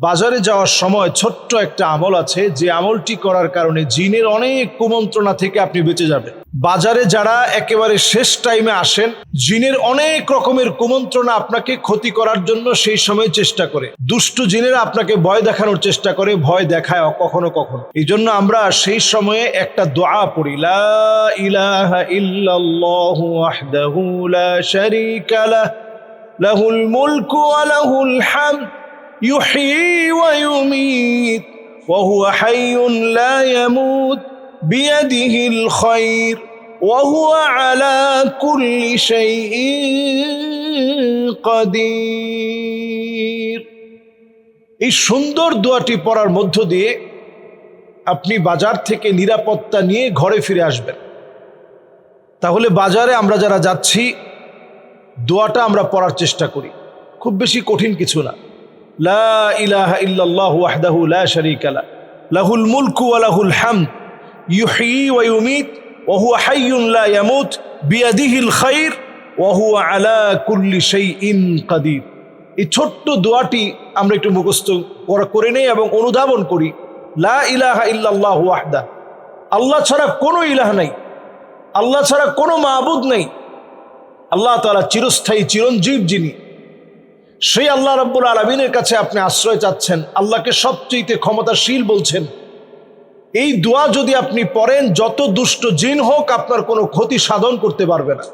বাজারে যাওয়ার সময় ছোট্ট একটা আমল আছে, যে আমলটি করার কারণে জিনের অনেক কুমন্ত্রণা থেকে আপনি বেঁচে যাবেন। বাজারে যারা একেবারে শেষ টাইমে আসেন, জিনের অনেক রকমের কুমন্ত্রণা আপনাকে ক্ষতি করার জন্য সেই সময় চেষ্টা করে। দুষ্টু জিনেরা আপনাকে ভয় দেখানোর চেষ্টা করে, ভয় দেখায় কখনো কখনো। এই জন্য আমরা সেই সময়ে একটা দোয়া পড়ি, লা ইলাহা ইল্লাল্লাহু ওয়াহদাহু লা শারীকা লাহু লাহুল মুলকু ওয়া লাহুল হামদ يحيي ويميت وهو حي لا يموت بيده الخير وهو على كل شيء قدير। এই সুন্দর দোয়াটি পড়ার মধ্য দিয়ে আপনি বাজার থেকে নিরাপত্তা নিয়ে ঘরে ফিরে আসবেন। তাহলে বাজারে আমরা যারা যাচ্ছি, দোয়াটা আমরা পড়ার চেষ্টা করি। খুব বেশি কঠিন কিছু না। লা ইলাহা ইল্লাল্লাহু ওয়াহদাহু লা শারীকা লাহু লাহুল মুলকু ওয়া লাহুল হামদ ইউহয়ী ওয়া ইউমীত ওয়া হুয়া হাইয়ুন লা ইয়ামুত বিয়াদিহিল খায়র ওয়া হুয়া আলা কুল্লি শাইইন কাদির। এই ছোট্ট দোয়াটি আমরা একটু মুখস্থ করে নেই এবং অনুধাবন করি। লা ইলাহা ইল্লাল্লাহু ওয়াহদাহু, আল্লাহ ছাড়া কোনো ইলাহ নাই, আল্লাহ ছাড়া কোনো মাবুদ নেই। আল্লাহ তাআলা চিরস্থায়ী চিরঞ্জীব যিনি, সেই আল্লাহ রাব্বুল আলামিনের কাছে আপনি আশ্রয় চাচ্ছেন, আল্লাহকে সবচেয়ে ক্ষমতাশীল বলছেন। এই দোয়া যদি আপনি পড়েন, যত দুষ্ট জিন হোক আপনার কোনো ক্ষতি সাধন করতে পারবে না।